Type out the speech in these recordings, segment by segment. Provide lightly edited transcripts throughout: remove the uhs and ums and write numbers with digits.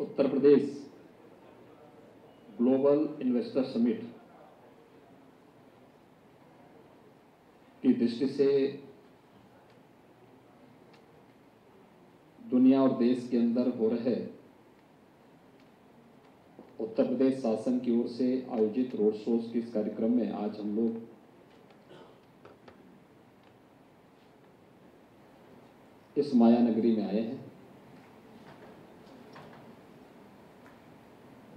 Uttar Pradesh global investor summit की दृष्टि से दुनिया और देश के अंदर हो रहे उत्तर प्रदेश शासन की ओर से आयोजित रोड शोज के इस कार्यक्रम में आज हम लोग इस माया नगरी में आए हैं।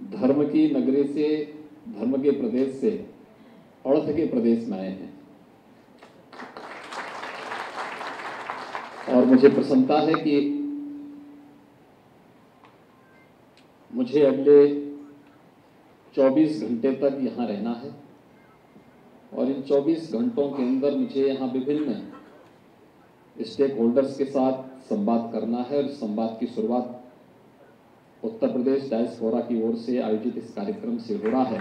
धर्म की नगरी से, धर्म के प्रदेश से अर्थ के प्रदेश में आए हैं और मुझे प्रसन्नता है कि मुझे अगले 24 घंटे तक यहाँ रहना है और इन 24 घंटों के अंदर मुझे यहाँ विभिन्न स्टेक होल्डर्स के साथ संवाद करना है और संवाद की शुरुआत उत्तर प्रदेश डायस्पोरा की ओर से आयोजित इस कार्यक्रम से हो रहा है।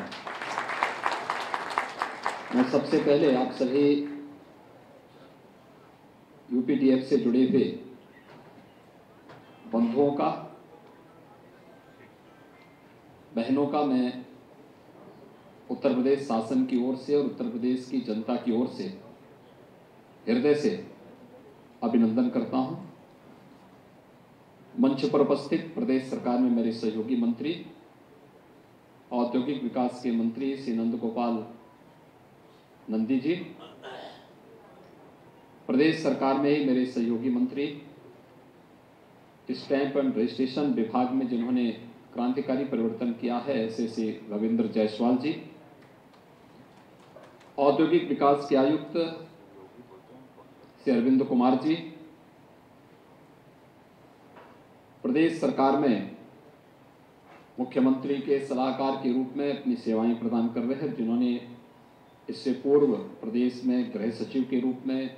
मैं सबसे पहले आप सभी यूपीडीएफ से जुड़े हुए बंधुओं का, बहनों का मैं उत्तर प्रदेश शासन की ओर से और उत्तर प्रदेश की जनता की ओर से हृदय से अभिनंदन करता हूं। मंच पर उपस्थित प्रदेश सरकार में मेरे सहयोगी मंत्री, औद्योगिक विकास के मंत्री श्री नंद गोपाल नंदी जी, प्रदेश सरकार में ही मेरे सहयोगी मंत्री, स्टैंप एंड रजिस्ट्रेशन विभाग में जिन्होंने क्रांतिकारी परिवर्तन किया है ऐसे श्री रविंद्र जायसवाल जी, औद्योगिक विकास के आयुक्त श्री अरविंद कुमार जी, प्रदेश सरकार में मुख्यमंत्री के सलाहकार के रूप में अपनी सेवाएं प्रदान कर रहे हैं, जिन्होंने इससे पूर्व प्रदेश में गृह सचिव के रूप में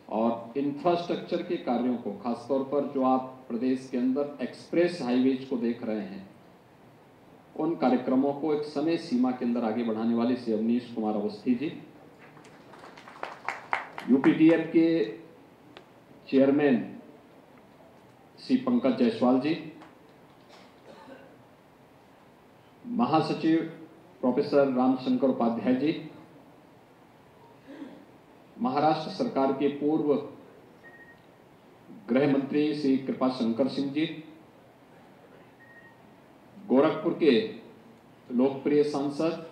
और इंफ्रास्ट्रक्चर के कार्यों को, खासतौर पर जो आप प्रदेश के अंदर एक्सप्रेस हाईवेज को देख रहे हैं, उन कार्यक्रमों को एक समय सीमा के अंदर आगे बढ़ाने वाले श्री अवनीश कुमार अवस्थी जी, यूपीडीएफ के चेयरमैन श्री पंकज जायसवाल जी, महासचिव प्रोफेसर रामशंकर उपाध्याय जी, महाराष्ट्र सरकार के पूर्व गृह मंत्री श्री कृपा शंकर सिंह जी, गोरखपुर के लोकप्रिय सांसद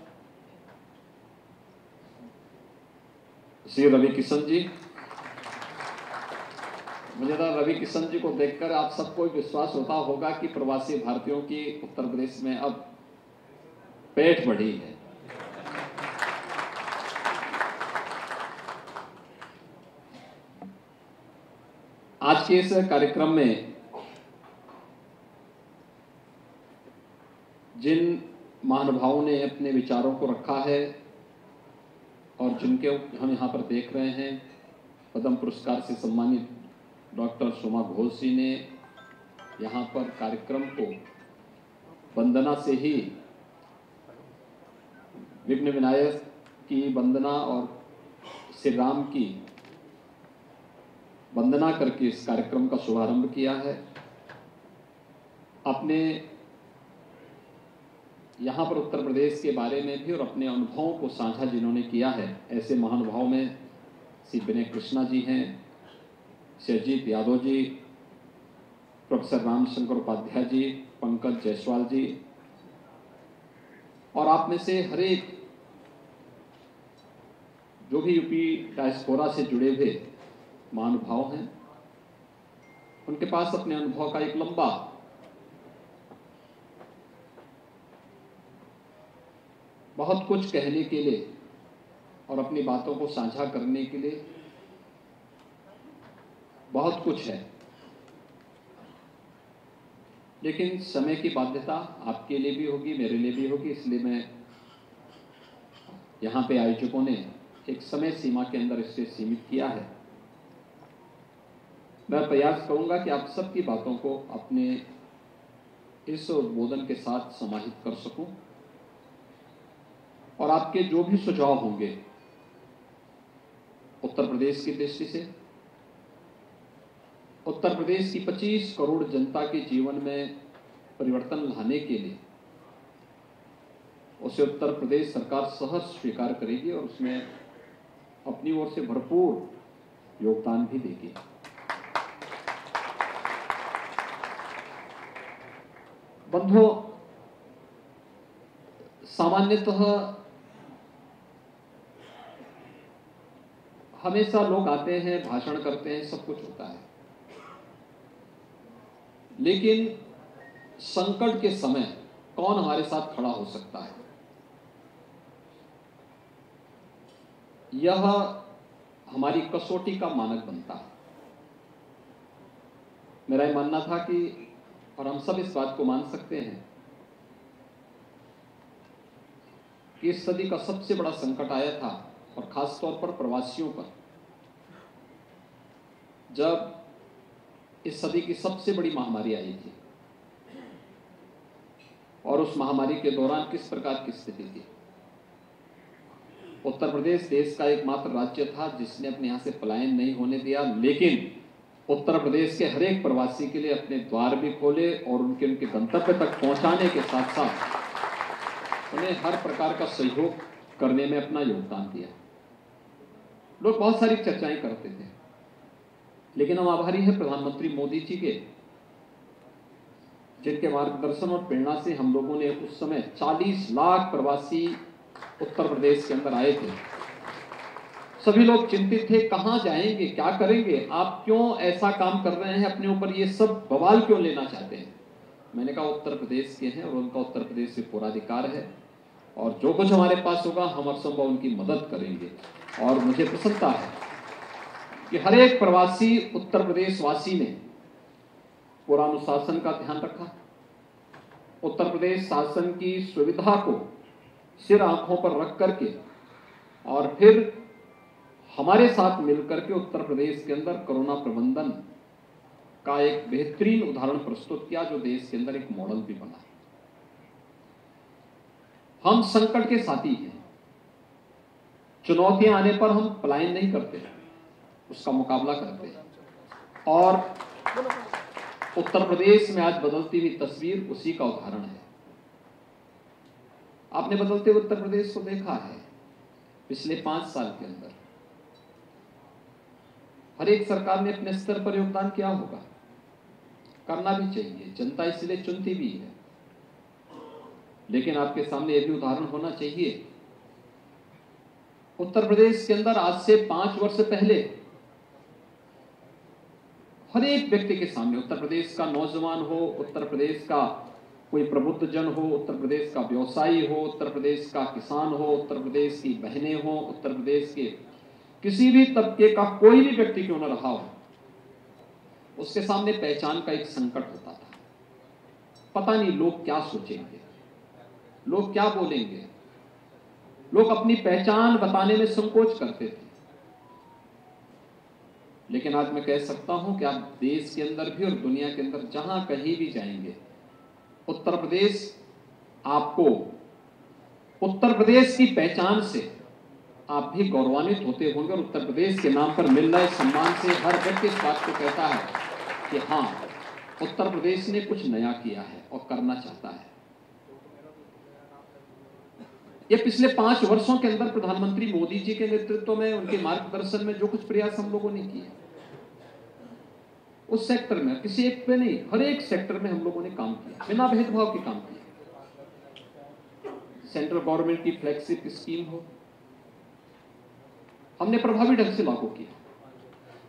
श्री रवि किशन जी। मुझे तो रवि किशन जी को देखकर आप सबको विश्वास होता होगा कि प्रवासी भारतीयों की उत्तर प्रदेश में अब पेट बढ़ी है। आज के इस कार्यक्रम में जिन महानुभावों ने अपने विचारों को रखा है और जिनके हम यहाँ पर देख रहे हैं, पद्म पुरस्कार से सम्मानित डॉक्टर सोमा घोष जी ने यहाँ पर कार्यक्रम को वंदना से ही, विघ्न विनायक की वंदना और श्री राम की वंदना करके इस कार्यक्रम का शुभारंभ किया है। अपने यहाँ पर उत्तर प्रदेश के बारे में भी और अपने अनुभवों को साझा जिन्होंने किया है, ऐसे महानुभावों में श्री विनय कृष्णा जी हैं, श्री अजीत यादव जी, प्रोफेसर रामशंकर उपाध्याय जी, पंकज जायसवाल जी, और आप में से हर एक जो भी यूपी डायस्पोरा से जुड़े हुए महानुभाव हैं, उनके पास अपने अनुभव का एक लंबा बहुत कुछ कहने के लिए और अपनी बातों को साझा करने के लिए बहुत कुछ है, लेकिन समय की बाध्यता आपके लिए भी होगी, मेरे लिए भी होगी, इसलिए मैं यहाँ पे आयोजकों ने एक समय सीमा के अंदर इसे सीमित किया है। मैं प्रयास करूंगा कि आप सबकी बातों को अपने इस उद्बोधन के साथ समाहित कर सकूं और आपके जो भी सुझाव होंगे उत्तर प्रदेश की दृष्टि से, उत्तर प्रदेश की 25 करोड़ जनता के जीवन में परिवर्तन लाने के लिए उसे उत्तर प्रदेश सरकार सहर्ष स्वीकार करेगी और उसमें अपनी ओर से भरपूर योगदान भी देगी। बंधुओं, सामान्यतः हमेशा लोग आते हैं, भाषण करते हैं, सब कुछ होता है, लेकिन संकट के समय कौन हमारे साथ खड़ा हो सकता है, यह हमारी कसौटी का मानक बनता है। मेरा यह मानना था कि, और हम सब इस बात को मान सकते हैं कि इस सदी का सबसे बड़ा संकट आया था, और खास तौर पर प्रवासियों पर, जब इस सदी की सबसे बड़ी महामारी आई थी। और उस महामारी के दौरान किस प्रकार की स्थिति थी। उत्तर प्रदेश देश का एकमात्र राज्य था जिसने अपने यहां से पलायन नहीं होने दिया, लेकिन उत्तर प्रदेश के हर एक प्रवासी के लिए अपने द्वार भी खोले और उनके गंतव्य तक पहुंचाने के साथ साथ उन्हें हर प्रकार का सहयोग करने में अपना योगदान दिया। लोग बहुत सारी चर्चाएं करते थे, लेकिन हम आभारी हैं प्रधानमंत्री मोदी जी के, जिनके मार्गदर्शन और प्रेरणा से हम लोगों ने उस समय 40 लाख प्रवासी उत्तर प्रदेश के अंदर आए थे। सभी लोग चिंतित थे, कहां जाएंगे, क्या करेंगे, आप क्यों ऐसा काम कर रहे हैं, अपने ऊपर ये सब बवाल क्यों लेना चाहते हैं। मैंने कहा उत्तर प्रदेश के हैं और उनका उत्तर प्रदेश से पूरा अधिकार है, और जो कुछ हमारे पास होगा हम असंभव उनकी मदद करेंगे। और मुझे प्रसन्नता है कि हर एक प्रवासी उत्तर प्रदेश वासी ने पूरा अनुशासन का ध्यान रखा, उत्तर प्रदेश शासन की सुविधा को सिर आंखों पर रख करके, और फिर हमारे साथ मिलकर के उत्तर प्रदेश के अंदर कोरोना प्रबंधन का एक बेहतरीन उदाहरण प्रस्तुत किया, जो देश के अंदर एक मॉडल भी बना। हम संकट के साथी हैं, चुनौतियां आने पर हम पलायन नहीं करते, उसका मुकाबला करते हैं। और उत्तर प्रदेश में आज बदलती हुई तस्वीर उसी का उदाहरण है। आपने बदलते हुए उत्तर प्रदेश को देखा है पिछले 5 साल के अंदर। हर एक सरकार ने अपने स्तर पर योगदान किया होगा, करना भी चाहिए, जनता इसलिए चुनती भी है। लेकिन आपके सामने यह भी उदाहरण होना चाहिए, उत्तर प्रदेश के अंदर आज से 5 वर्ष पहले हर एक व्यक्ति के सामने, उत्तर प्रदेश का नौजवान हो, उत्तर प्रदेश का कोई प्रबुद्ध जन हो, उत्तर प्रदेश का व्यवसायी हो, उत्तर प्रदेश का किसान हो, उत्तर प्रदेश की बहनें हो, उत्तर प्रदेश के किसी भी तबके का कोई भी व्यक्ति क्यों न रहा हो, उसके सामने पहचान का एक संकट होता था। पता नहीं लोग क्या सोचेंगे, लोग क्या बोलेंगे, लोग अपनी पहचान बताने में संकोच करते थे। लेकिन आज मैं कह सकता हूं कि आप देश के अंदर भी और दुनिया के अंदर जहां कहीं भी जाएंगे, उत्तर प्रदेश आपको, उत्तर प्रदेश की पहचान से आप भी गौरवान्वित होते होंगे, और उत्तर प्रदेश के नाम पर मिल रहे सम्मान से हर व्यक्ति इस बात को कहता है कि हां, उत्तर प्रदेश ने कुछ नया किया है और करना चाहता है। ये पिछले 5 वर्षों के अंदर प्रधानमंत्री मोदी जी के नेतृत्व में, उनके मार्गदर्शन में जो कुछ प्रयास हम लोगों ने किए, उस सेक्टर में, किसी एक पे नहीं, हर एक सेक्टर में हम लोगों ने काम किया, बिना भेदभाव के काम किया। सेंट्रल गवर्नमेंट की फ्लैगशिप स्कीम हो, हमने प्रभावी ढंग से लागू किया,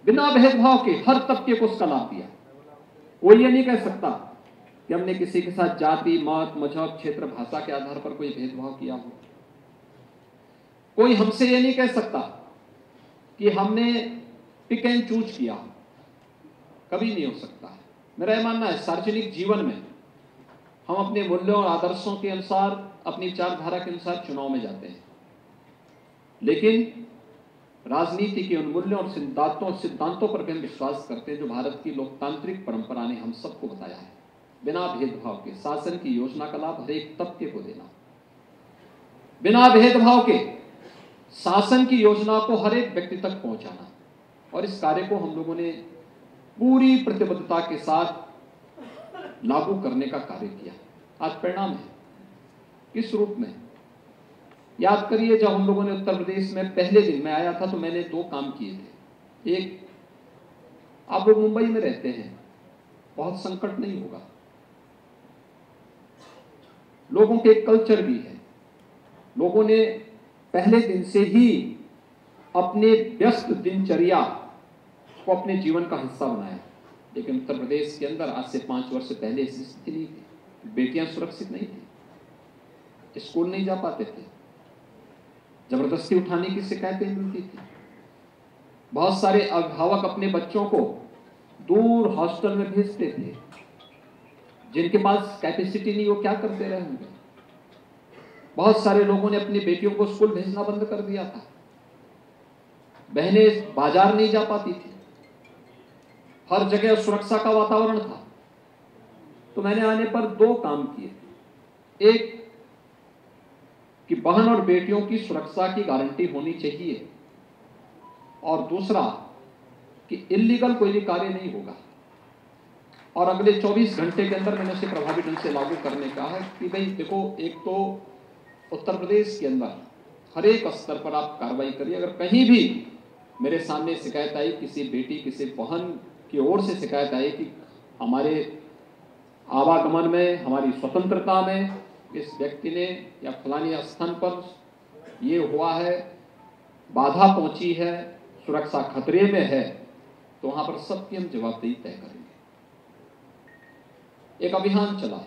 बिना भेदभाव के हर तबके को उसका लाभ दिया। कोई ये नहीं कह सकता कि हमने किसी के साथ जाति, मत, मजहब, क्षेत्र, भाषा के आधार पर कोई भेदभाव किया हो। कोई हमसे ये नहीं कह सकता कि हमने पिक एंड चूज किया हो, कभी नहीं हो सकता है। मेरा यह मानना है, सार्वजनिक जीवन में हम अपने मूल्यों और आदर्शों के अनुसार, अपनी विचारधारा के अनुसार चुनाव में जाते हैं, लेकिन राजनीति के उन मूल्यों और सिद्धांतों पर भी हम विश्वास करते हैं जो भारत की लोकतांत्रिक परंपरा ने हम सबको बताया है। बिना भेदभाव के शासन की योजना का लाभ हर एक तबके को देना, बिना भेदभाव के शासन की योजना को हर एक व्यक्ति तक पहुंचाना, और इस कार्य को हम लोगों ने पूरी प्रतिबद्धता के साथ लागू करने का कार्य किया। आज परिणाम है किस रूप में? याद करिए, जब हम लोगों ने उत्तर प्रदेश में पहले दिन में आया था तो मैंने 2 काम किए थे। एक, आप लोग मुंबई में रहते हैं, बहुत संकट नहीं होगा, लोगों के कल्चर भी है, लोगों ने पहले दिन से ही अपने व्यस्त दिनचर्या को अपने जीवन का हिस्सा बनाया। लेकिन उत्तर प्रदेश के अंदर आज से 5 वर्ष पहले ऐसी स्थिति नहीं थी। बेटियां सुरक्षित नहीं थी, स्कूल नहीं जा पाते थे, जबरदस्ती उठाने की शिकायतें मिलती थी। बहुत सारे अभिभावक अपने बच्चों को दूर हॉस्टल में भेजते थे, जिनके पास कैपेसिटी नहीं, वो क्या करते रहे होंगे। बहुत सारे लोगों ने अपनी बेटियों को स्कूल भेजना बंद कर दिया था। बहनें बाजार नहीं जा पाती थी, हर जगह सुरक्षा का वातावरण था। तो मैंने आने पर 2 काम किए। एक, कि बहन और बेटियों की सुरक्षा की गारंटी होनी चाहिए, और दूसरा कि इल्लीगल कोई भी कार्य नहीं होगा। और अगले 24 घंटे के अंदर मैंने उसे प्रभावी ढंग से लागू करने का है कि भाई देखो, एक तो उत्तर प्रदेश के अंदर हर एक स्तर पर आप कार्रवाई करिए। अगर कहीं भी मेरे सामने शिकायत आई, किसी बेटी किसी बहन की ओर से शिकायत आई कि हमारे आवागमन में, हमारी स्वतंत्रता में इस व्यक्ति ने या फलानी स्थान पर ये हुआ है, बाधा पहुंची है, सुरक्षा खतरे में है, तो वहां पर सबकी हम जवाबदेही तय करेंगे। एक अभियान चला।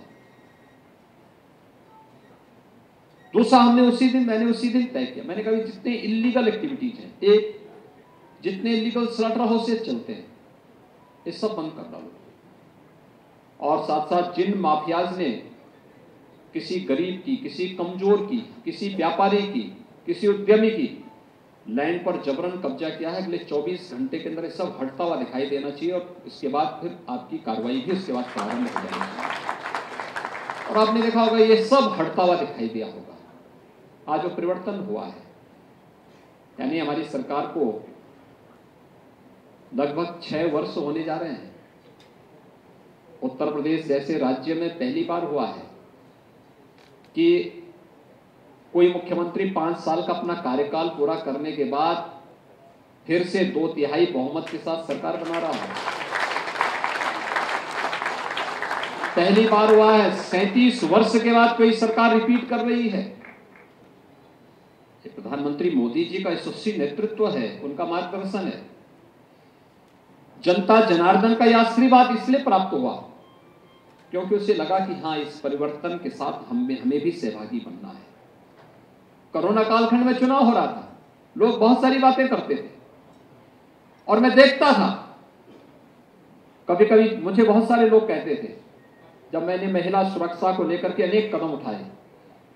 दूसरा, मैंने उसी दिन तय किया, मैंने कहा जितने इलीगल एक्टिविटीज हैं, एक, जितने इलीगल स्लॉटर हाउसेस चलते हैं, ये सब बंद कर डालो। और साथ साथ जिन माफियाज ने किसी गरीब की, किसी कमजोर की, किसी व्यापारी की, किसी उद्यमी की लैंड पर जबरन कब्जा किया है, अगले 24 घंटे के अंदर ये सब हटता हुआ दिखाई देना चाहिए। और इसके बाद फिर आपकी कार्रवाई भी उसके बाद प्रारंभ हो जाएगी। और आपने देखा होगा ये सब हटता हुआ दिखाई दिया होगा। आज जो परिवर्तन हुआ है, यानी हमारी सरकार को लगभग 6 वर्ष होने जा रहे हैं। उत्तर प्रदेश जैसे राज्य में पहली बार हुआ है कि कोई मुख्यमंत्री 5 साल का अपना कार्यकाल पूरा करने के बाद फिर से 2/3 बहुमत के साथ सरकार बना रहा है। पहली बार हुआ है 37 वर्ष के बाद कोई सरकार रिपीट कर रही है। प्रधानमंत्री मोदी जी का यशस्वी नेतृत्व है, उनका मार्गदर्शन है। जनता जनार्दन का यह आशीर्वाद इसलिए प्राप्त हुआ क्योंकि उसे लगा कि हाँ, इस परिवर्तन के साथ हमें भी सहभागी बनना है। कोरोना कालखंड में चुनाव हो रहा था, लोग बहुत सारी बातें करते थे और मैं देखता था। कभी कभी मुझे बहुत सारे लोग कहते थे, जब मैंने महिला सुरक्षा को लेकर के अनेक कदम उठाए,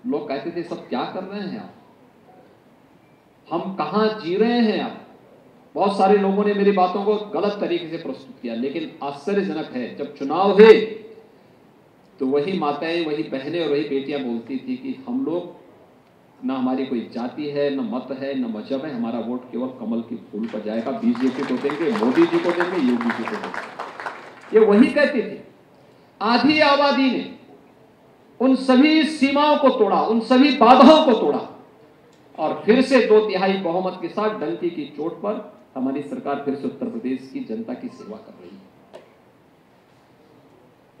लोग कहते थे सब क्या कर रहे हैं आप, हम कहां जी रहे हैं आप। बहुत सारे लोगों ने मेरी बातों को गलत तरीके से प्रस्तुत किया, लेकिन आश्चर्यजनक है, जब चुनाव है तो वही माताएं, वही बहनें और वही बेटियां बोलती थी कि हम लोग, ना हमारी कोई जाति है, न मत है, न मजहब है, हमारा वोट केवल कमल की फूल पर जाएगा, बीजेपी को देंगे, मोदी जी को देंगे, योगी जी को देंगे। ये वही कहती थी। आधी आबादी ने उन सभी सीमाओं को तोड़ा, उन सभी बाधाओं को तोड़ा और फिर से 2/3 बहुमत के साथ डंकी की चोट पर हमारी सरकार फिर से उत्तर प्रदेश की जनता की सेवा कर रही है।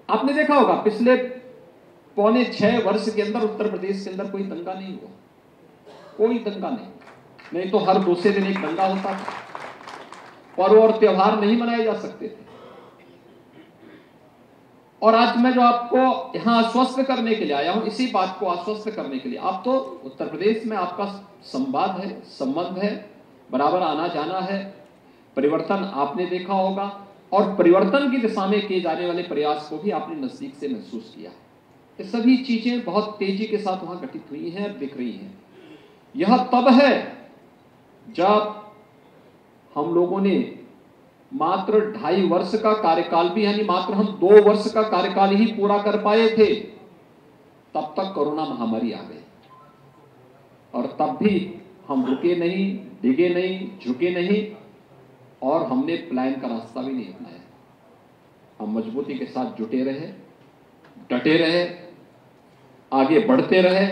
आपने देखा होगा पिछले 5.25 वर्ष के अंदर उत्तर प्रदेश के अंदर कोई दंगा नहीं हुआ, कोई दंगा नहीं तो हर दूसरे दिन एक दंगा होता था। पर्व और त्योहार नहीं मनाए जा सकते थे। और आज मैं जो आपको यहां आश्वस्त करने के लिए आया हूं, इसी बात को आश्वस्त करने के लिए, आप तो उत्तर प्रदेश में आपका संवाद है, संबंध है, बराबर आना जाना है, परिवर्तन आपने देखा होगा और परिवर्तन की दिशा में किए जाने वाले प्रयास को भी आपने नजदीक से महसूस किया। ये सभी चीजें बहुत तेजी के साथ वहां घटित हुई हैं, दिख रही हैं। यह तब है जब हम लोगों ने मात्र 2.5 वर्ष का कार्यकाल भी, यानी मात्र हम 2 वर्ष का कार्यकाल ही पूरा कर पाए थे, तब तक कोरोना महामारी आ गई और तब भी हम रुके नहीं, डिगे नहीं, झुके नहीं और हमने प्लान का रास्ता भी नहीं अपनाया। हम मजबूती के साथ जुटे रहे, डटे रहे, आगे बढ़ते रहे।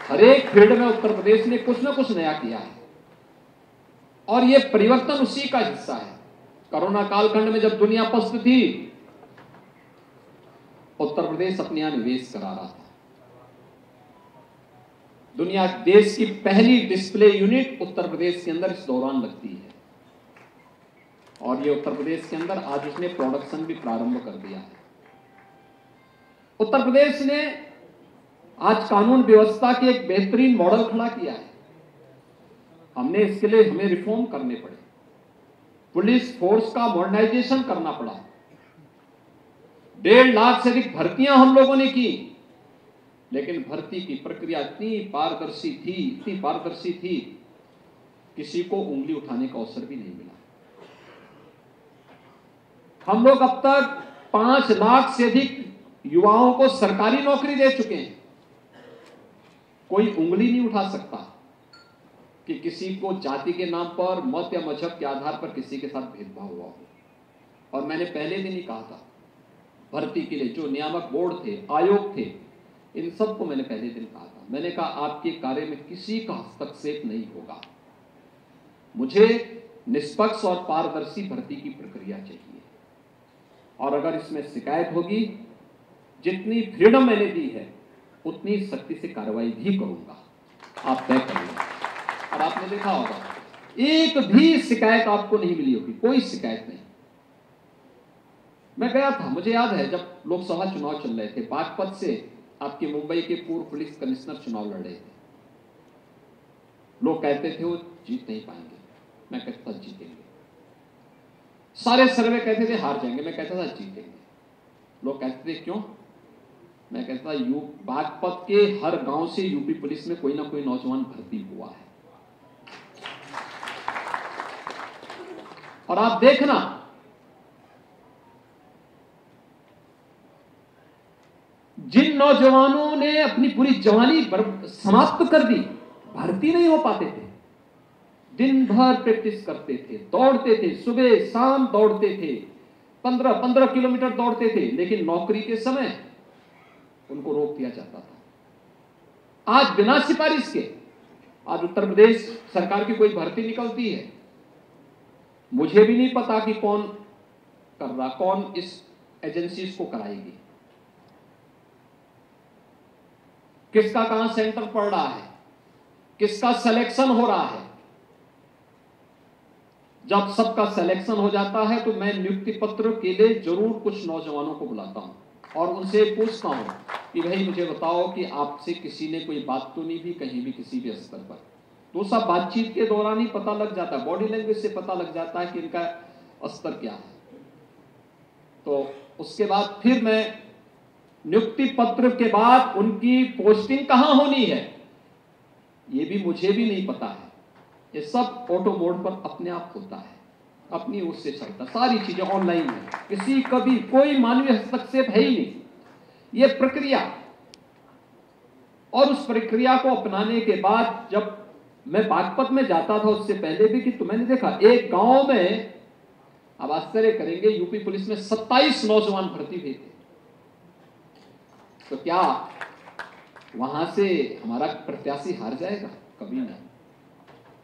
हर एक फील्ड में उत्तर प्रदेश ने कुछ ना कुछ नया किया है और ये परिवर्तन उसी का हिस्सा है। कोरोना कालखंड में जब दुनिया पस्त थी, उत्तर प्रदेश अपने यहां निवेश करा रहा था। दुनिया देश की पहली डिस्प्ले यूनिट उत्तर प्रदेश के अंदर इस दौरान लगती है और ये उत्तर प्रदेश के अंदर आज उसने प्रोडक्शन भी प्रारंभ कर दिया है। उत्तर प्रदेश ने आज कानून व्यवस्था के एक बेहतरीन मॉडल खड़ा किया है। हमने इसके लिए हमें रिफॉर्म करने पड़े, पुलिस फोर्स का मॉडर्नाइजेशन करना पड़ा, 1.5 लाख से अधिक भर्तियां हम लोगों ने की, लेकिन भर्ती की प्रक्रिया इतनी पारदर्शी थी, किसी को उंगली उठाने का अवसर भी नहीं मिला। हम लोग अब तक 5 लाख से अधिक युवाओं को सरकारी नौकरी दे चुके हैं। कोई उंगली नहीं उठा सकता कि किसी को जाति के नाम पर, मत या मजहब के आधार पर किसी के साथ भेदभाव हुआ हो। और मैंने पहले दिन ही कहा था, भर्ती के लिए जो नियामक बोर्ड थे, आयोग थे, इन सबको मैंने पहले दिन कहा था। मैंने कहा आपके कार्य में किसी का हस्तक्षेप नहीं होगा, मुझे निष्पक्ष और पारदर्शी भर्ती की प्रक्रिया चाहिए। और अगर इसमें शिकायत होगी, जितनी फ्रीडम मैंने दी है उतनी सख्ती से कार्रवाई भी करूंगा, आप तय करेंगे। और आपने देखा होगा, एक भी शिकायत आपको नहीं मिली होगी, कोई शिकायत नहीं। मैं गया था, मुझे याद है जब लोकसभा चुनाव चल रहे थे, बागपत से आपके मुंबई के पूर्व पुलिस कमिश्नर चुनाव लड़ रहे थे। लोग कहते थे वो जीत नहीं पाएंगे, मैं कहता था जीतेंगे। सारे सर्वे कहते थे हार जाएंगे, मैं कहता था जीतेंगे। लोग कहते थे क्यों, मैं कहता था बागपत के हर गांव से यूपी पुलिस में कोई ना कोई नौजवान भर्ती हुआ है। और आप देखना, जिन नौजवानों ने अपनी पूरी जवानी समाप्त कर दी, भर्ती नहीं हो पाते थे, दिन भर प्रैक्टिस करते थे, दौड़ते थे, सुबह शाम दौड़ते थे, 15-15 किलोमीटर दौड़ते थे, लेकिन नौकरी के समय उनको रोक दिया जाता था। आज बिना सिफारिश के आज उत्तर प्रदेश सरकार की कोई भर्ती निकलती है, मुझे भी नहीं पता कि कौन कर रहा, कौन इस एजेंसी को कराएगी, किसका कहां सेंटर पड़ रहा है, किसका सिलेक्शन हो रहा है। जब सबका सिलेक्शन हो जाता है तो मैं नियुक्ति पत्र के लिए जरूर कुछ नौजवानों को बुलाता हूं और उनसे पूछता हूं कि भाई मुझे बताओ कि आपसे किसी ने कोई बात तो नहीं भी कहीं भी किसी भी स्तर पर। तो सब बातचीत के दौरान ही पता लग जाता है, बॉडी लैंग्वेज से पता लग जाता है कि इनका स्तर क्या है। तो उसके बाद फिर मैं नियुक्ति पत्र के बाद उनकी पोस्टिंग कहां होनी है ये भी मुझे भी नहीं पता है। ये सब ऑटो मोड पर अपने आप होता है, अपनी ओर से चलता, सारी चीजें ऑनलाइन है, किसी कभी कोई मानवीय हस्तक्षेप है ही नहीं, ये प्रक्रिया। और उस प्रक्रिया को अपनाने के बाद जब मैं बागपत में जाता था, उससे पहले भी कि तो मैंने देखा एक गांव में, अब आश्चर्य करेंगे, यूपी पुलिस में 27 नौजवान भर्ती हुए थे। तो क्या वहां से हमारा प्रत्याशी हार जाएगा? कभी नहीं।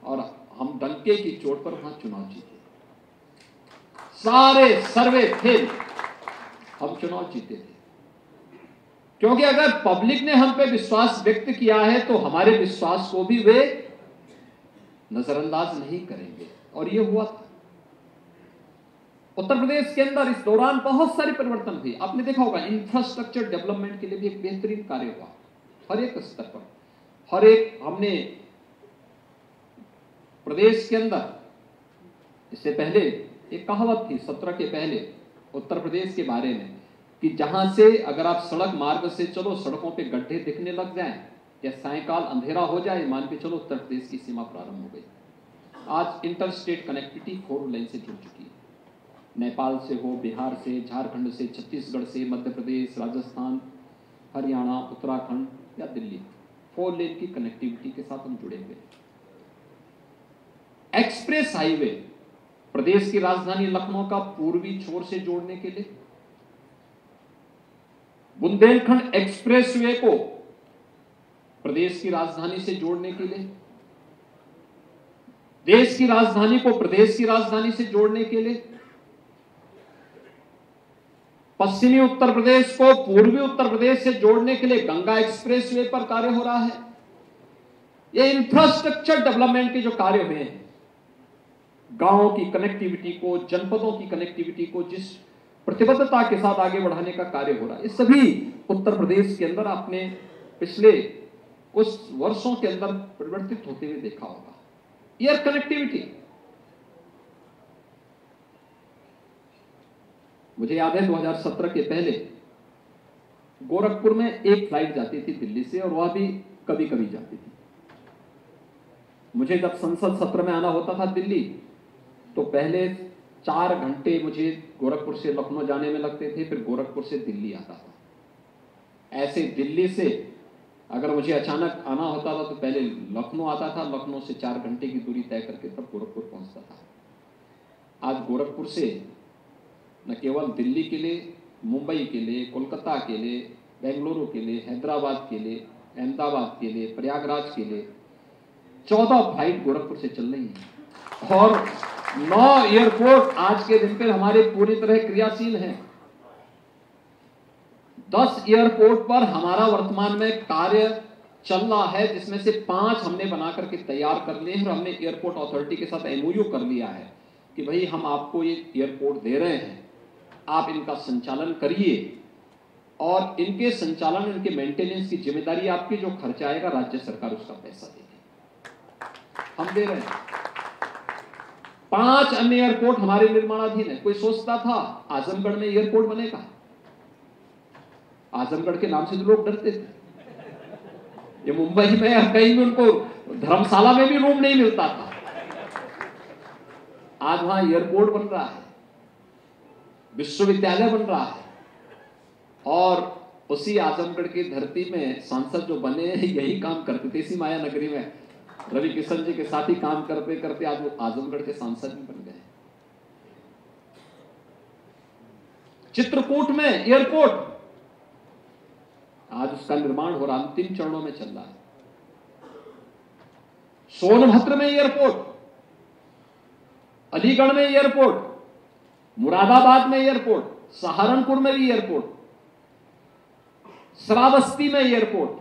और हम डंके की चोट पर वहां चुनाव जीते, सारे सर्वे फेल, हम चुनाव जीते थे। क्योंकि अगर पब्लिक ने हम पे विश्वास व्यक्त किया है तो हमारे विश्वास को भी वे नजरअंदाज नहीं करेंगे, और ये हुआ था। उत्तर प्रदेश के अंदर इस दौरान बहुत सारे परिवर्तन हुए। आपने देखा होगा, इंफ्रास्ट्रक्चर डेवलपमेंट के लिए भी एक बेहतरीन कार्य हुआ, हर एक स्तर पर, हर एक। हमने प्रदेश के अंदर, इससे पहले एक कहावत थी 17 के पहले उत्तर प्रदेश के बारे में, कि जहां से अगर आप सड़क मार्ग से चलो, सड़कों पे गड्ढे दिखने लग जाएं या सायंकाल अंधेरा हो जाए, मान के चलो उत्तर प्रदेश की सीमा प्रारंभ हो गई। आज इंटर स्टेट कनेक्टिविटी 4 लेन से जुड़ चुकी है, नेपाल से हो, बिहार से, झारखंड से, छत्तीसगढ़ से, मध्य प्रदेश, राजस्थान, हरियाणा, उत्तराखंड या दिल्ली, 4 लेन की कनेक्टिविटी के साथ हम जुड़े हुए। एक्सप्रेस हाईवे प्रदेश की राजधानी लखनऊ का पूर्वी छोर से जोड़ने के लिए, बुंदेलखंड एक्सप्रेसवे को प्रदेश की राजधानी से जोड़ने के लिए, देश की राजधानी को प्रदेश की राजधानी से जोड़ने के लिए, पश्चिमी उत्तर प्रदेश को पूर्वी उत्तर प्रदेश से जोड़ने के लिए गंगा एक्सप्रेसवे पर कार्य हो रहा है। ये इंफ्रास्ट्रक्चर डेवलपमेंट के जो कार्य हुए हैं, गांवों की कनेक्टिविटी को, जनपदों की कनेक्टिविटी को जिस प्रतिबद्धता के साथ आगे बढ़ाने का कार्य हो रहा है, ये सभी उत्तर प्रदेश के अंदर आपने पिछले कुछ वर्षों के अंदर परिवर्तित होते हुए देखा होगा। एयर कनेक्टिविटी, मुझे याद है 2017 के पहले गोरखपुर में एक फ्लाइट जाती थी दिल्ली से, और वह भी कभी कभी जाती थी। मुझे जब संसद सत्र में आना होता था दिल्ली, तो पहले 4 घंटे मुझे गोरखपुर से लखनऊ जाने में लगते थे, फिर गोरखपुर से दिल्ली आता था। ऐसे दिल्ली से अगर मुझे अचानक आना होता था तो पहले लखनऊ आता था, लखनऊ से 4 घंटे की दूरी तय करके तब गोरखपुर पहुंचता था। आज गोरखपुर से न केवल दिल्ली के लिए, मुंबई के लिए, कोलकाता के लिए, बेंगलुरु के लिए, हैदराबाद के लिए, अहमदाबाद के लिए, प्रयागराज के लिए 14 फ्लाइट गोरखपुर से चल रही हैं, और 9 एयरपोर्ट आज के दिन पर हमारे पूरी तरह क्रियाशील हैं। 10 एयरपोर्ट पर हमारा वर्तमान में कार्य चल रहा है, जिसमें से 5 हमने बना करके तैयार कर लिए हैं, और हमने एयरपोर्ट अथॉरिटी के साथ MOU कर लिया है कि भाई हम आपको ये एयरपोर्ट दे रहे हैं, आप इनका संचालन करिए, और इनके संचालन, इनके मेंटेनेंस की जिम्मेदारी आपकी, जो खर्चा आएगा राज्य सरकार उसका पैसा देगी, हम दे रहे हैं। 5 अन्य एयरपोर्ट हमारे निर्माणाधीन है। कोई सोचता था आजमगढ़ में एयरपोर्ट बनेगा? आजमगढ़ के नाम से तो लोग डरते थे। ये मुंबई में या कहीं भी उनको धर्मशाला में भी रूम नहीं मिलता था। आज वहां एयरपोर्ट बन रहा है, विश्वविद्यालय बन रहा है, और उसी आजमगढ़ की धरती में सांसद जो बने हैं यही काम करते थे। इसी माया नगरी में रवि किशन जी के साथ ही काम करते करते आज वो आजमगढ़ के सांसद भी बन गए। चित्रकूट में एयरपोर्ट, आज उसका निर्माण हो रहा, अंतिम चरणों में चल रहा है। सोनभद्र में एयरपोर्ट, अलीगढ़ में एयरपोर्ट, मुरादाबाद में एयरपोर्ट, सहारनपुर में भी एयरपोर्ट, श्रावस्ती में एयरपोर्ट।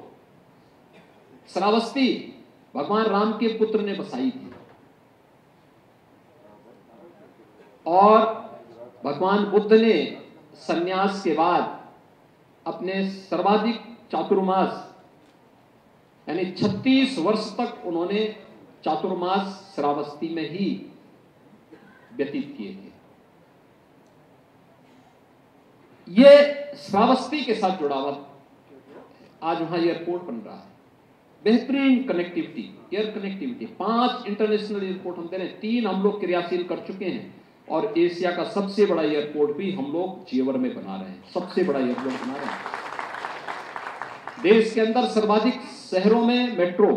श्रावस्ती भगवान राम के पुत्र ने बसाई थी, और भगवान बुद्ध ने संन्यास के बाद अपने सर्वाधिक चातुर्मास यानी 36 वर्ष तक उन्होंने चातुर्मास श्रावस्ती में ही व्यतीत किए थे। ये श्रावस्ती के साथ जुड़ा हुआ आज वहां एयरपोर्ट बन रहा है। बेहतरीन connectivity, air connectivity, 5 international airport हम दे रहे हैं, 3 हम लोग क्रियाशील कर चुके हैं, और एशिया का सबसे बड़ा एयरपोर्ट भी हम लोग जेवर में बना रहे हैं, सबसे बड़ा एयरपोर्ट बना रहे हैं। देश के अंदर सर्वाधिक शहरों में मेट्रो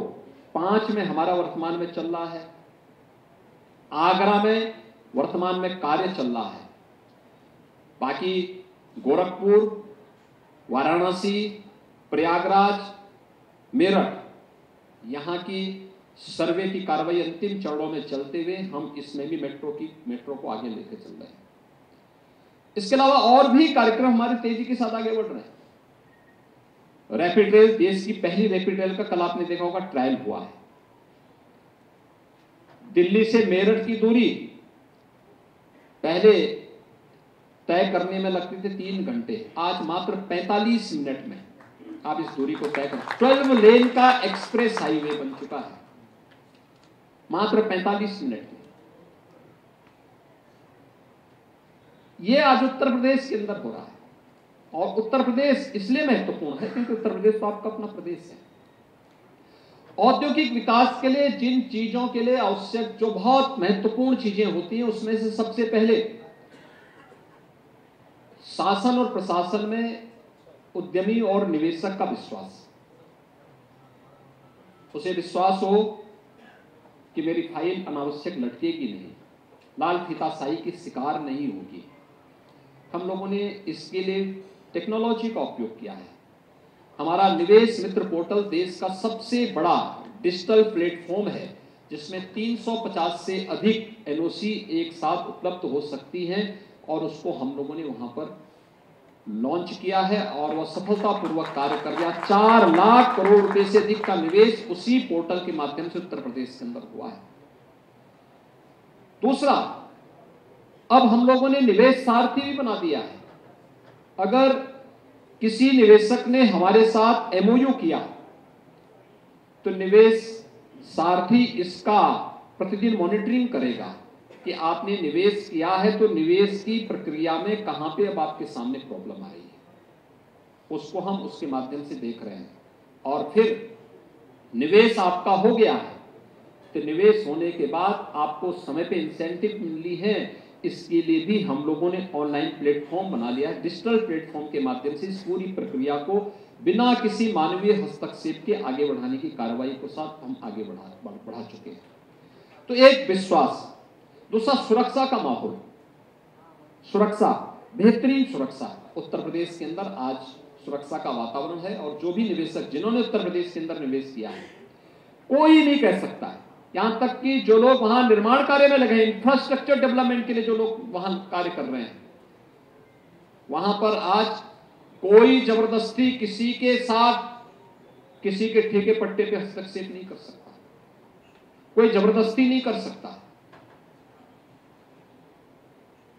5 में हमारा वर्तमान में चल रहा है। आगरा में वर्तमान में कार्य चल रहा है। बाकी गोरखपुर, वाराणसी, प्रयागराज, मेरठ, यहां की सर्वे की कार्रवाई अंतिम चरणों में चलते हुए हम इसमें भी मेट्रो को आगे लेकर चल रहे हैं। इसके अलावा और भी कार्यक्रम हमारे तेजी के साथ आगे बढ़ रहे हैं। रैपिड रेल, देश की पहली रैपिड रेल का कल आपने देखा होगा ट्रायल हुआ है। दिल्ली से मेरठ की दूरी पहले तय करने में लगते थे 3 घंटे, आज मात्र 45 मिनट में आप इस दूरी को तय कर। 12 लेन का एक्सप्रेस हाईवे बन चुका है, मात्र 45 मिनट में। यह आज उत्तर प्रदेश के अंदर हो रहा है, और उत्तर प्रदेश इसलिए महत्वपूर्ण है क्योंकि उत्तर प्रदेश तो आपका अपना प्रदेश है। औद्योगिक विकास के लिए जिन चीजों के लिए आवश्यक, जो बहुत महत्वपूर्ण चीजें होती हैं, उसमें से सबसे पहले शासन और प्रशासन में उद्यमी और निवेशक का विश्वास। उसे विश्वास हो कि मेरी फाइल अनावश्यक लटकेगी नहीं, लाल फीताशाही की शिकार नहीं होगी। हम लोगों ने इसके लिए टेक्नोलॉजी का उपयोग किया है। हमारा निवेश मित्र पोर्टल देश का सबसे बड़ा डिजिटल प्लेटफॉर्म है, जिसमें 350 से अधिक एनओसी एक साथ उपलब्ध हो सकती हैं, और उसको हम लोगों ने वहां पर लॉन्च किया है और वह सफलतापूर्वक कार्य कर गया। 4 लाख करोड़ रुपए से अधिक का निवेश उसी पोर्टल के माध्यम से उत्तर प्रदेश के अंदर हुआ है। दूसरा, अब हम लोगों ने निवेश सारथी भी बना दिया है। अगर किसी निवेशक ने हमारे साथ एमओयू किया तो निवेश सारथी इसका प्रतिदिन मॉनिटरिंग करेगा कि आपने निवेश किया है तो निवेश की प्रक्रिया में कहां पे अब आपके सामने प्रॉब्लम आ रही है, उसको हम उसके माध्यम से देख रहे हैं। और फिर निवेश आपका हो गया है तो निवेश होने के बाद आपको समय पे इंसेंटिव मिली है, इसके लिए भी हम लोगों ने ऑनलाइन प्लेटफॉर्म बना लिया है। डिजिटल प्लेटफॉर्म के माध्यम से इस पूरी प्रक्रिया को बिना किसी मानवीय हस्तक्षेप के आगे बढ़ाने की कार्रवाई को साथ हम आगे बढ़ा चुके हैं। तो एक विश्वास, दूसरा सुरक्षा का माहौल, सुरक्षा, बेहतरीन सुरक्षा उत्तर प्रदेश के अंदर आज सुरक्षा का वातावरण है। और जो भी निवेशक जिन्होंने उत्तर प्रदेश के अंदर निवेश किया है, कोई नहीं कह सकता है, यहां तक कि जो लोग वहां निर्माण कार्य में लगे हैं, इंफ्रास्ट्रक्चर डेवलपमेंट के लिए जो लोग वहां कार्य कर रहे हैं, वहां पर आज कोई जबरदस्ती किसी के साथ किसी के ठेके पट्टे पे हस्तक्षेप नहीं कर सकता, कोई जबरदस्ती नहीं कर सकता।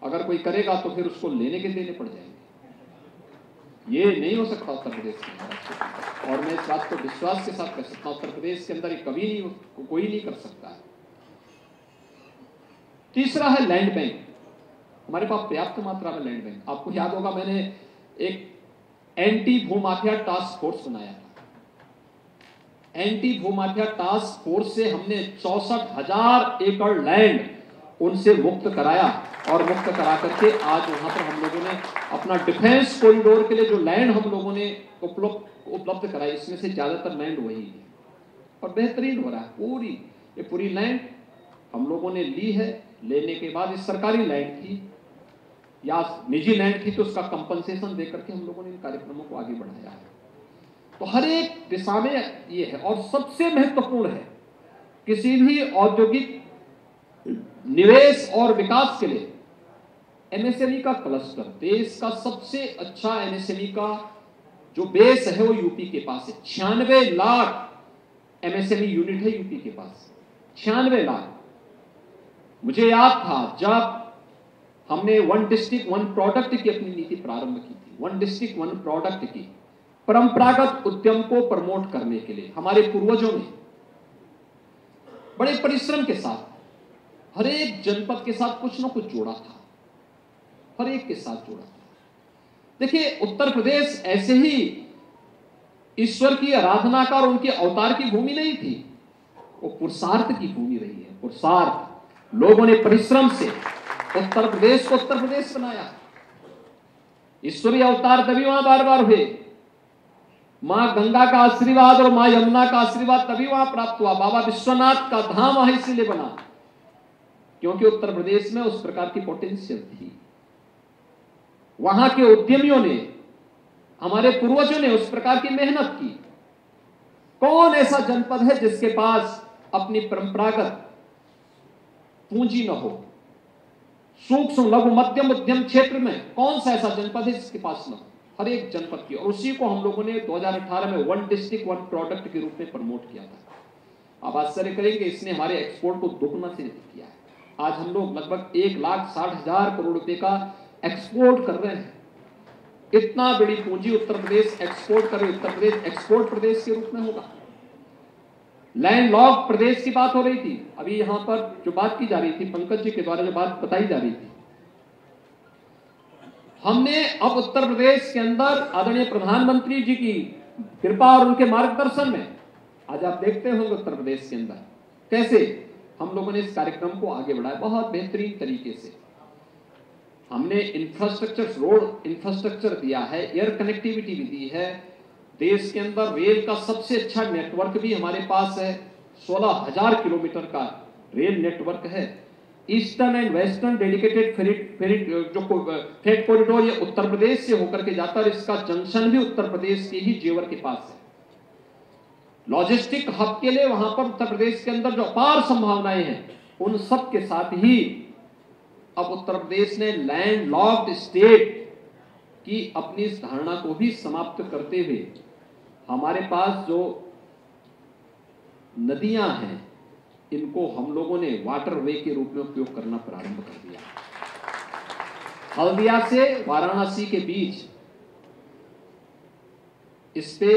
अगर कोई करेगा तो फिर उसको लेने के देने पड़ जाएंगे। ये नहीं हो सकता उत्तर प्रदेश के अंदर, और मैं इस बात को विश्वास के साथ कह सकता हूं, उत्तर प्रदेश के अंदर कभी नहीं, कोई नहीं कर सकता है। तीसरा है लैंड बैंक। हमारे पास पर्याप्त मात्रा में लैंड बैंक। आपको याद होगा मैंने एक एंटी भूमाफिया टास्क फोर्स बनाया था। एंटी भूमाफिया टास्क फोर्स से हमने 64,000 एकड़ लैंड उनसे मुक्त कराया, और मुक्त करा करके आज वहां पर हम लोगों ने अपना डिफेंस कॉरिडोर के लिए जो लैंड हम लोगों ने उपलब्ध कराई, इसमें से ज्यादातर लैंड वही है और बेहतरीन हो रहा है। ये पूरी लैंड हम लोगों ने ली है। लेने के बाद इस सरकारी लैंड थी या निजी लैंड थी तो उसका कंपनसेशन देकर के हम लोगों ने इन कार्यक्रमों को आगे बढ़ाया है। तो हर एक दिशा में ये है। और सबसे महत्वपूर्ण है, किसी भी औद्योगिक निवेश और विकास के लिए एमएसएमई का क्लस्टर, देश का सबसे अच्छा एमएसएमई का जो बेस है वो यूपी के पास है। 96 लाख एमएसएमई यूनिट है यूपी के पास, 96 लाख। मुझे याद था जब हमने 1 डिस्ट्रिक्ट 1 प्रोडक्ट की अपनी नीति प्रारंभ की थी, 1 डिस्ट्रिक्ट 1 प्रोडक्ट की, परंपरागत उद्यम को प्रमोट करने के लिए हमारे पूर्वजों ने बड़े परिश्रम के साथ हर एक जनपद के साथ कुछ ना कुछ जोड़ा था, हर एक के साथ जोड़ा था। देखिए, उत्तर प्रदेश ऐसे ही ईश्वर की आराधना का और उनके अवतार की भूमि नहीं थी, वो पुरुषार्थ की भूमि रही है। पुरुषार्थ, लोगों ने परिश्रम से उत्तर प्रदेश को उत्तर प्रदेश बनाया। ईश्वरीय अवतार तभी वहां बार बार हुए, मां गंगा का आशीर्वाद और मां यमुना का आशीर्वाद तभी वहां प्राप्त हुआ। बाबा विश्वनाथ का धाम वहां इसलिए बना क्योंकि उत्तर प्रदेश में उस प्रकार की पोटेंशियल थी। वहां के उद्यमियों ने, हमारे पूर्वजों ने उस प्रकार की मेहनत की। कौन ऐसा जनपद है जिसके पास अपनी परंपरागत पूंजी न हो? सूक्ष्म लघु मध्यम उद्यम क्षेत्र में कौन सा ऐसा जनपद है जिसके पास न हो? हर एक जनपद की। और उसी को हम लोगों ने 2018 में 1 डिस्ट्रिक्ट 1 प्रोडक्ट के रूप में प्रमोट किया था। आप आश्चर्य करेंगे, इसने हमारे एक्सपोर्ट को दुगना से किया है। आज हम लोग लगभग 1,60,000 करोड़ रुपए का एक्सपोर्ट कर रहे हैं। इतना बड़ी पूंजी उत्तर प्रदेश एक्सपोर्ट करे, उत्तर प्रदेश एक्सपोर्ट प्रदेश के रूप में होगा। लैंड लॉक प्रदेश की बात हो रही थी, अभी यहां पर जो बात की जा रही थी, पंकज जी के द्वारा जो बात बताई जा रही थी, हमने अब उत्तर प्रदेश के अंदर आदरणीय प्रधानमंत्री जी की कृपा और उनके मार्गदर्शन में आज आप देखते होंगे उत्तर प्रदेश के अंदर कैसे हम लोगों ने इस कार्यक्रम को आगे बढ़ाया बहुत बेहतरीन तरीके से। हमने इंफ्रास्ट्रक्चर, रोड इंफ्रास्ट्रक्चर दिया है, एयर कनेक्टिविटी भी दी है। देश के अंदर रेल का सबसे अच्छा नेटवर्क भी हमारे पास है, 16,000 किलोमीटर का रेल नेटवर्क है। Eastern and western dedicated freight corridor ये उत्तर प्रदेश से होकर के जाता है और इसका जंक्शन भी उत्तर प्रदेश के ही जेवर के पास है। लॉजिस्टिक हब के लिए वहां पर उत्तर प्रदेश के अंदर जो अपार संभावनाएं हैं, उन सब के साथ ही अब उत्तर प्रदेश ने लैंड लॉक्ड स्टेट की अपनी इस धारणा को भी समाप्त करते हुए हमारे पास जो नदियां हैं इनको हम लोगों ने वाटरवे के रूप में उपयोग करना प्रारंभ कर दिया। हल्दिया से वाराणसी के बीच इस पे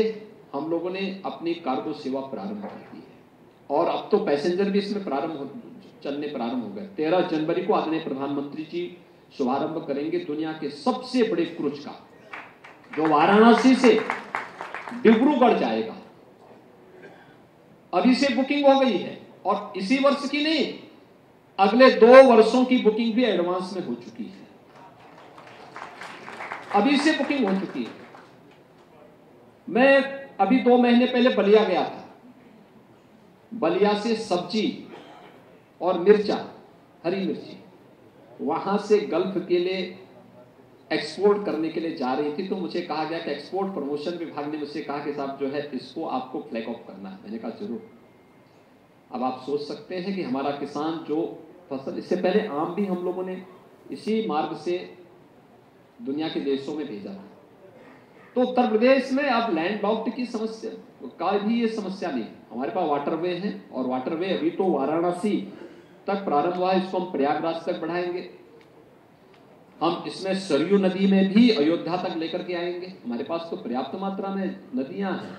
हम लोगों ने अपनी कार्गो सेवा प्रारंभ कर दी है और अब तो पैसेंजर भी इसमें चलने प्रारंभ हो गए। 13 जनवरी को आदरणीय प्रधानमंत्री जी शुभारंभ करेंगे दुनिया के सबसे बड़े क्रूज का, जो वाराणसी से डिब्रूगढ़ जाएगा। अभी से बुकिंग हो गई है और इसी वर्ष की नहीं, अगले 2 वर्षों की बुकिंग भी एडवांस में हो चुकी है। अभी से बुकिंग हो चुकी है। मैं अभी 2 महीने पहले बलिया गया था। बलिया से सब्जी और मिर्चा, हरी मिर्ची, वहां से गल्फ के लिए एक्सपोर्ट करने के लिए जा रही थी, तो मुझे कहा गया कि एक्सपोर्ट प्रमोशन विभाग ने मुझसे कहा कि साहब जो है इसको आपको फ्लैग ऑफ करना है। मैंने कहा जरूर। अब आप सोच सकते हैं कि हमारा किसान जो फसल, इससे पहले आम भी हम लोगों ने इसी मार्ग से दुनिया के देशों में भेजा था, तो उत्तर प्रदेश में अब लैंड लॉक्ड की समस्या का भी ये समस्या नहीं। हमारे पास वाटरवे है और वाटरवे अभी तो वाराणसी तक प्रारंभ हुआ है, इसको हम प्रयागराज तक बढ़ाएंगे। हम इसमें सरयू नदी में भी अयोध्या तक लेकर के आएंगे। हमारे पास तो पर्याप्त मात्रा में नदियां हैं,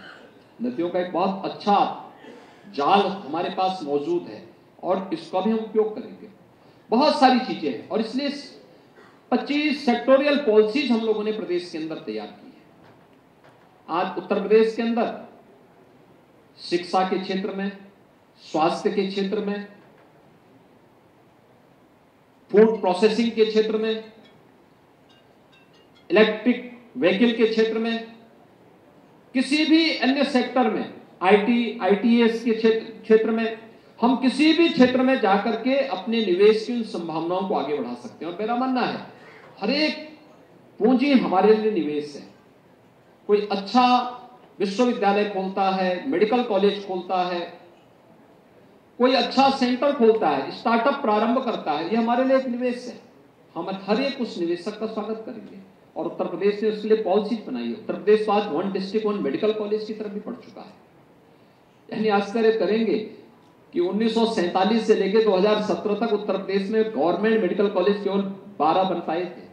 नदियों का एक बहुत अच्छा जाल हमारे पास मौजूद है और इसका भी हम उपयोग करेंगे। बहुत सारी चीजें हैं और इसलिए 25 सेक्टोरियल पॉलिसीज हम लोगों ने प्रदेश के अंदर तैयार की है। आज उत्तर प्रदेश के अंदर शिक्षा के क्षेत्र में, स्वास्थ्य के क्षेत्र में, फूड प्रोसेसिंग के क्षेत्र में, इलेक्ट्रिक व्हीकल के क्षेत्र में, किसी भी अन्य सेक्टर में, आईटीएस के क्षेत्र में, हम किसी भी क्षेत्र में जाकर के अपने निवेश की उन संभावनाओं को आगे बढ़ा सकते हैं। और मेरा मानना है हर एक पूंजी हमारे लिए निवेश है। कोई अच्छा विश्वविद्यालय खोलता है, मेडिकल कॉलेज खोलता है, कोई अच्छा सेंटर खोलता है, स्टार्टअप प्रारंभ करता है, ये हमारे लिए एक निवेश है। हम हर एक उस निवेशक का स्वागत करेंगे और उत्तर प्रदेश ने उसके लिए पॉलिसी बनाई है। उत्तर प्रदेश आज 1 डिस्ट्रिक्ट 1 मेडिकल कॉलेज की तरफ भी बढ़ चुका है। यानी आश्चर्य करेंगे कि 1947 से लेकर 2017 तक उत्तर प्रदेश में गवर्नमेंट मेडिकल कॉलेज केवल 12 बन पाए थे।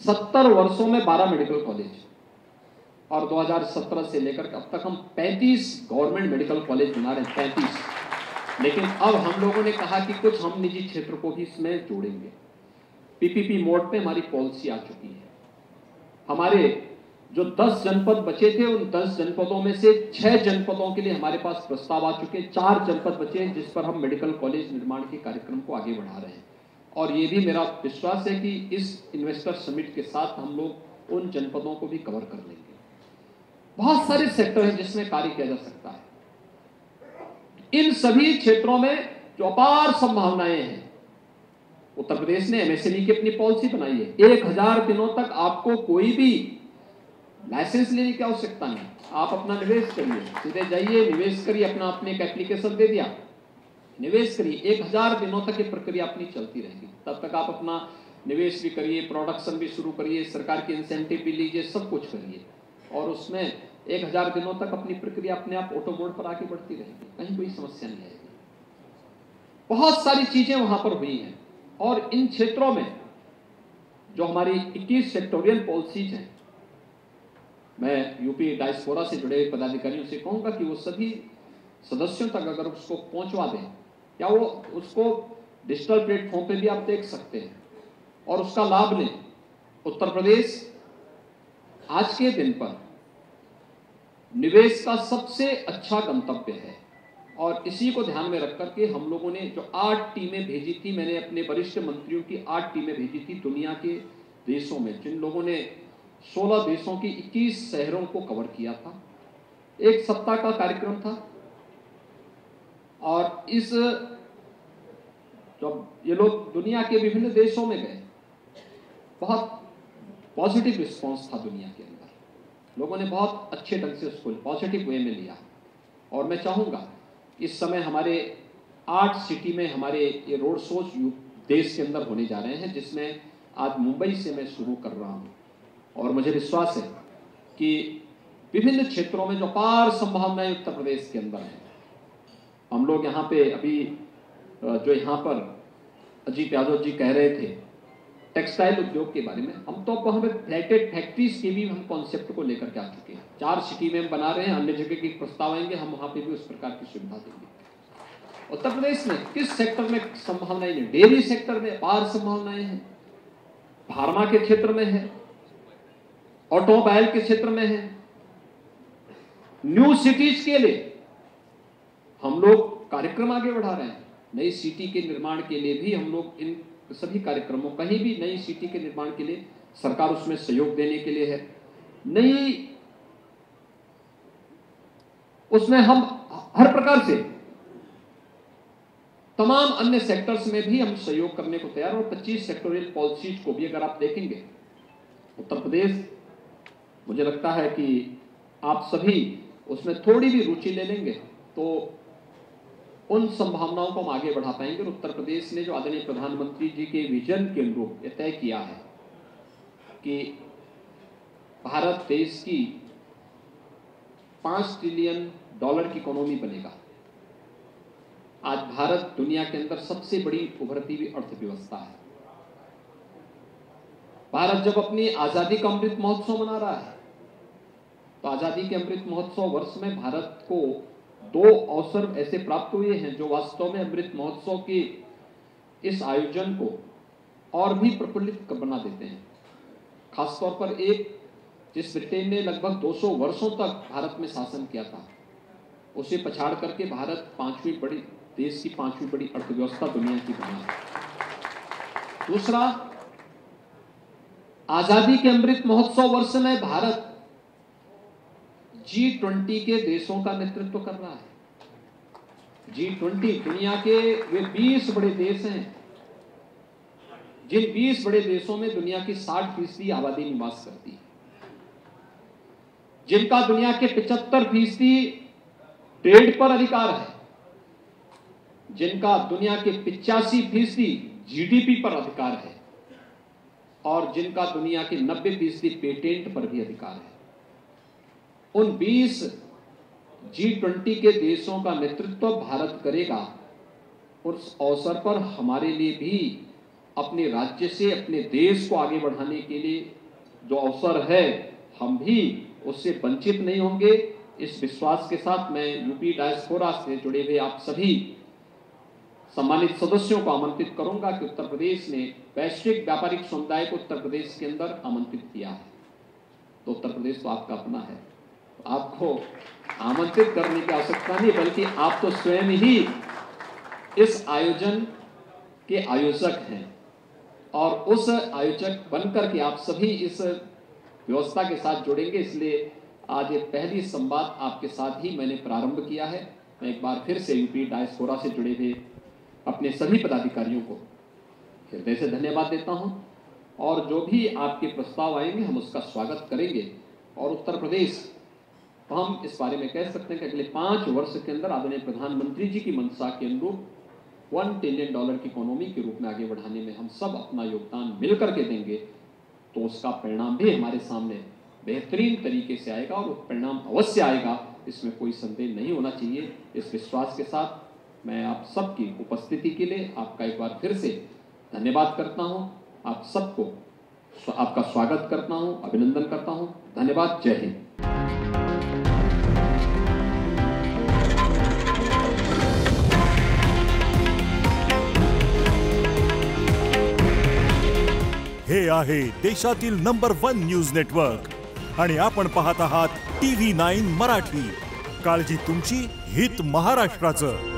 70 वर्षों में 12 मेडिकल कॉलेज, और 2017 से लेकर अब तक हम 35 गवर्नमेंट मेडिकल कॉलेज बना रहे हैं, 35। लेकिन अब हम लोगों ने कहा कि कुछ हम निजी क्षेत्र को भी इसमें जोड़ेंगे। पीपीपी मोड पे हमारी पॉलिसी आ चुकी है। हमारे जो 10 जनपद बचे थे, उन 10 जनपदों में से 6 जनपदों के लिए हमारे पास प्रस्ताव आ चुके हैं। 4 जनपद बचे हैं जिस पर हम मेडिकल कॉलेज निर्माण के कार्यक्रम को आगे बढ़ा रहे हैं। और ये भी मेरा विश्वास है कि इस इन्वेस्टर समिट के साथ हम लोग उन जनपदों को भी कवर कर लेंगे। बहुत सारे सेक्टर हैं जिसमें कार्य किया जा सकता है। इन सभी क्षेत्रों में जो अपार संभावनाएं हैं, उत्तर प्रदेश ने एमएसएमई की अपनी पॉलिसी बनाई है। 1000 दिनों तक आपको कोई भी लाइसेंस लेने की आवश्यकता नहीं, आप अपना निवेश करिए, सीधे जाइए, निवेश करिए, अपना आपने एक एप्लीकेशन दे दिया, निवेश करिए। 1000 दिनों तक ये प्रक्रिया अपनी चलती रहेगी। तब तक आप अपना निवेश भी करिए, प्रोडक्शन भी शुरू करिए, सरकार की इंसेंटिव भी लीजिए, सब कुछ करिए और उसमें 1000 दिनों तक अपनी प्रक्रिया अपने आप ऑटो मोड पर आगे बढ़ती रहेगी, कहीं कोई समस्या नहीं आएगी। बहुत सारी चीजें वहां पर हुई हैं और इन क्षेत्रों में जो हमारी 21 सेक्टोरियल पॉलिसीज हैं, मैं यूपी डायस्पोरा से जुड़े पदाधिकारियों से कहूंगा कि वो सभी सदस्यों तक अगर उसको पहुंचवा दें, या वो उसको डिजिटल प्लेटफॉर्म पे भी आप देख सकते हैं और उसका लाभ लें। उत्तर प्रदेश आज के दिन पर निवेश का सबसे अच्छा गंतव्य है और इसी को ध्यान में रख करके हम लोगों ने जो 8 टीमें भेजी थी, मैंने अपने वरिष्ठ मंत्रियों की 8 टीमें भेजी थी दुनिया के देशों में, जिन लोगों ने 16 देशों की 21 शहरों को कवर किया था। 1 सप्ताह का कार्यक्रम था और इस जब ये लोग दुनिया के विभिन्न देशों में गए, बहुत पॉजिटिव रिस्पांस था दुनिया के अंदर, लोगों ने बहुत अच्छे ढंग से उसको पॉजिटिव वे में लिया। और मैं चाहूँगा इस समय हमारे 8 सिटी में हमारे ये रोड शोज देश के अंदर होने जा रहे हैं, जिसमें आज मुंबई से मैं शुरू कर रहा हूँ। और मुझे विश्वास है कि विभिन्न क्षेत्रों में जो अपार संभावनाएं उत्तर प्रदेश के अंदर हैं। हम लोग यहाँ पे अभी जो यहाँ पर अजीत यादव जी कह रहे थे टेक्सटाइल उद्योग के बारे में, हम तो वहाँ पे फ्लैटेड फैक्ट्रीज के भी हम कॉन्सेप्ट को लेकर के आ चुके हैं। 4 सिटी में हम बना रहे हैं, अन्य जगह के प्रस्ताव आएंगे, हम वहाँ पे भी उस प्रकार की सुविधा देंगे। उत्तर प्रदेश में किस सेक्टर में संभावनाएं हैं? डेयरी सेक्टर में अपार संभावनाएं हैं, फार्मा के क्षेत्र में है, ऑटोमोबाइल के क्षेत्र में है। न्यू सिटीज के लिए हम लोग कार्यक्रम आगे बढ़ा रहे हैं। नई सिटी के निर्माण के लिए भी हम लोग इन सभी कार्यक्रमों, कहीं भी नई सिटी के निर्माण के लिए सरकार उसमें सहयोग देने के लिए है। नई उसमें हम हर प्रकार से तमाम अन्य सेक्टर्स में भी हम सहयोग करने को तैयार। और 25 सेक्टोरियल पॉलिसीज को भी अगर आप देखेंगे, उत्तर प्रदेश, मुझे लगता है कि आप सभी उसमें थोड़ी भी रुचि ले लेंगे तो उन संभावनाओं को हम आगे बढ़ा पाएंगे। और उत्तर प्रदेश ने जो आदरणीय प्रधानमंत्री जी के विजन के अनुरूप यह तय किया है कि भारत देश की $5 ट्रिलियन की इकोनॉमी बनेगा। आज भारत दुनिया के अंदर सबसे बड़ी उभरती हुई अर्थव्यवस्था है। भारत जब अपनी आजादी का अमृत महोत्सव मना रहा है, तो आजादी के अमृत महोत्सव वर्ष में भारत को 2 अवसर ऐसे प्राप्त हुए हैं जो वास्तव में अमृत महोत्सव के इस आयोजन को और भी प्रफुल्लित बना देते हैं। खासतौर पर एक, जिस ब्रिटेन ने लगभग 200 वर्षों तक भारत में शासन किया था, उसे पछाड़ करके भारत देश की 5वीं बड़ी अर्थव्यवस्था दुनिया की बना है। दूसरा, आजादी के अमृत महोत्सव वर्ष में भारत G20 के देशों का नेतृत्व कर रहा है। G20 दुनिया के वे 20 बड़े देश हैं, जिन 20 बड़े देशों में दुनिया की 60% आबादी निवास करती है, जिनका दुनिया के 75% ट्रेड पर अधिकार है, जिनका दुनिया के 85% जीडीपी पर अधिकार है और जिनका दुनिया के 90% पेटेंट पर भी अधिकार है। उन 20 G20 के देशों का नेतृत्व भारत करेगा। उस अवसर पर हमारे लिए भी अपने राज्य से अपने देश को आगे बढ़ाने के लिए जो अवसर है, हम भी उससे वंचित नहीं होंगे। इस विश्वास के साथ मैं यूपी डायस्पोरा से जुड़े हुए आप सभी सम्मानित सदस्यों को आमंत्रित करूंगा कि उत्तर प्रदेश ने वैश्विक व्यापारिक समुदाय को उत्तर प्रदेश के अंदर आमंत्रित किया है। तो उत्तर प्रदेश तो आपका अपना है, तो आपको आमंत्रित करने की आवश्यकता नहीं, बल्कि आप तो स्वयं ही इस आयोजन के आयोजक हैं और उस आयोजक बनकर के आप सभी इस व्यवस्था के साथ जुड़ेंगे। इसलिए आज ये पहली संवाद आपके साथ ही मैंने प्रारंभ किया है। मैं एक बार फिर से यूपी डायस्पोरा से जुड़े हुए अपने सभी पदाधिकारियों को हृदय से धन्यवाद देता हूं और जो भी आपके प्रस्ताव आएंगे हम उसका स्वागत करेंगे। और उत्तर प्रदेश, तो हम इस बारे में कह सकते हैं कि अगले 5 वर्ष के अंदर आदरणीय प्रधानमंत्री जी की मंशा के अनुरूप $1 ट्रिलियन की इकोनॉमी के रूप में आगे बढ़ाने में हम सब अपना योगदान मिलकर के देंगे, तो उसका परिणाम भी हमारे सामने बेहतरीन तरीके से आएगा और परिणाम अवश्य आएगा, इसमें कोई संदेह नहीं होना चाहिए। इस विश्वास के साथ मैं आप सबकी उपस्थिति के लिए आपका एक बार फिर से धन्यवाद करता हूं। आप सबको आपका स्वागत करता हूं, अभिनंदन करता हूं। धन्यवाद। जय हिंद। हे आहे देशातील नंबर 1 न्यूज नेटवर्क आणि आपण पाहत आहात TV9 मराठी। काळजी तुमची, हित महाराष्ट्राचं।